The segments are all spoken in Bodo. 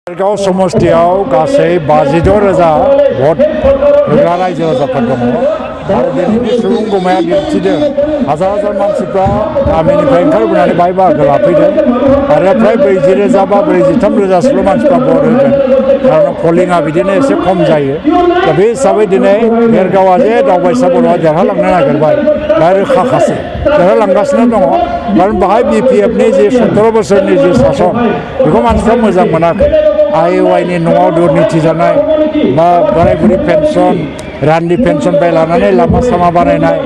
गाव समष्टियाव गासै 52,000 भट होग्रा रायजो राजाफोर दङ आरो दिनैनि सुबुं गमाया दिन्थिदों हाजार हाजार मानसिफ्रा गामिनिफ्राय ओंखारबोनानै बाहाय बाहागो लाफैदों आरो फ्राय 40,000 बा 43,000सोल' मानसिफ्रा भट होगोन खारन पलिंआ बिदिनो एसे खम जायो दा बे हिसाबै दिनै बेरगावआ जे दावबायसा बर'आ देरहालांनो नागिरबाय दा रोखाखासै देरहालांगासिनो दङ खारन बाहाय BPFनि जे 17 बोसोरनि जे सासन बेखौ मानसिफ्रा मोजां मोनाखै IUIनि न'आव दुर्निति जानाय बा बोराय बुरि पेन्सन रानदि पेन्सननिफ्राय लानानै लामा सामा बानायनाय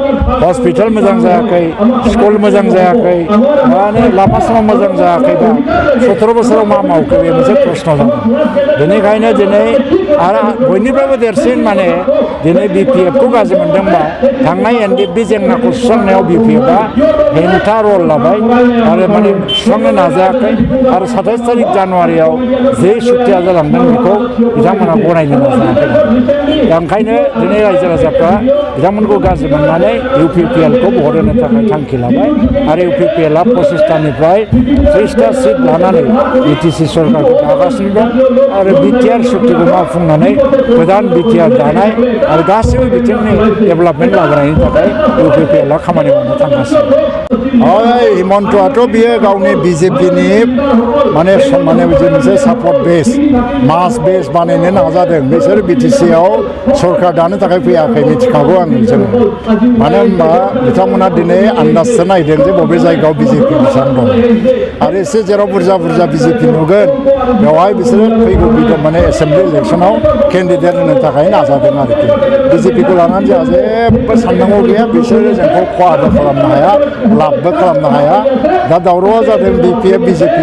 हस्पिटाल मोजां जायाखै स्कुल मोजां जायाखै माने लामा सामा मोजां जायाखै दा 17 बोसोराव मा मावखो बे मोनसे प्रश्न जादों बेनिखायनो दिनै आरो बयनिफ्रायबो देरसिन माने दिनै BPFखौ गाज्रि मोनदोंबा थांनाय NDP जेंनाखौ सुस्रांनायाव BPFआ हेंथा रल लाबाय आरो माने सुस्रांनो नाजायाखै आरो 27 तारिख जानुवारियाव जे सुक्तिया जालांदों बेखौ बिथांमोना गनायनो नाजायाखै दा ओंखायनो दिनै रायजो राजाफ्रा बिथांमोनखौ गाज्रि मोननानै UPPLखौ भट होनो थाखाय थांखि लाबाय आरो UPPLआ 25तानिफ्राय 30ता सिट लानानै BTC सरकारखौ दागासिनो दं आरो BTR सुक्तिखौ मावफुंनानै गोदान BTR दानाय आरो गासैबो बिथिंनि डेभेलपमेन्ट लाबोनायनि थाखाय UPPLआ खामानि मावनो थांगासिनो हिमन्तआथ' बियो गावनि BJPनि माने मोनसे सापर्ट बेस मास बेस बानायनो नाजादों बिसोर BTCआव सरकार दानो थाखाय फैयाखै मिथिखागौ आं जों मानो होनबा बिथांमोना दिनै आन्दाजसो नायदों जे बबे जायगायाव BJP बेसेबां दं आरो एसे जेराव बुरजा BJP नुगोन बेवहाय बिसोरो फैगौ माने एसेम्बलि इलेक्सनाव केन्डिडेट होनो थाखाय नाजादों आरोखि BJPखौ लानानै जोंहा जेबो साननांगौ गैया बिसोरो जोंखौ खहाबो खालामनो हाया लाबबो खालामनो हाया दा दावरावआ जादों BPF BJP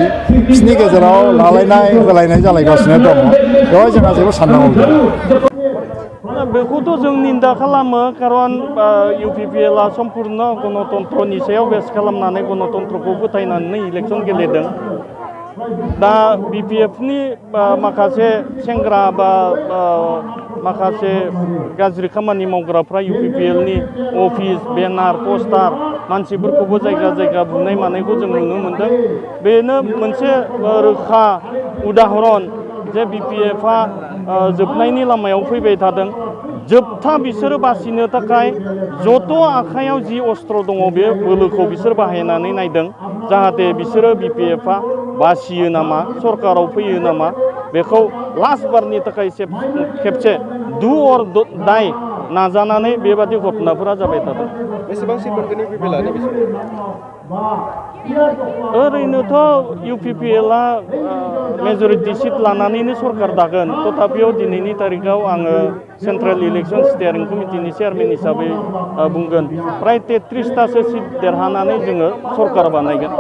बिसोरनि गेजेराव लालायनाय होलायनाय जालायगासिनो दङ बेवहाय जोंहा जेबो साननांगौ गैया बेखौथ' जों निन्दा खालामो खारन UPPLआ सम्पुर्ण गणतन्त्रनि सायाव बेस खालामनानै गणतन्त्रखौ फोथायनानै इलेक्सन गेलेदों दा BPFनि माखासे सेंग्रा बा माखासे गाज्रि खामानि मावग्राफ्रा UPPLनि अफिस बेनार पस्टार मानसिफोरखौबो जायगा जायगा बुनाय मानायखौ जों नुनो मोनदों बेनो मोनसे रोखा उदाहरन जे BPFआ जोबनायनि लामायाव फैबाय थादों जोबथा बिसोरो बासिनो थाखाय जत' आखायाव जि अस्त्र दङ बे बोलोखौ बिसोर बाहायनानै नायदों जाहाथे बिसोरो BPFआ बासियो नामा सरकाराव फैयो नामा बेखौ लास्ट बारनि थाखाय खेबसे डु अर डाइ नाजानानै बेबादि घटनाफोरा जाबाय थादों बेसेबां सिट मोनगोन UPPLआनो ओरैनोथ' UPPLआ मेजरिटि सिट लानानैनो सरकार दागोन तथापियाव दिनैनि तारिखाव आङो सेन्ट्रेल इलेक्सन स्टियारिं कमिटिनि चेयारमेन हिसाबै बुंगोन फ्राय 33तासो सिट देरहानानै जोङो सरकार बानायगोन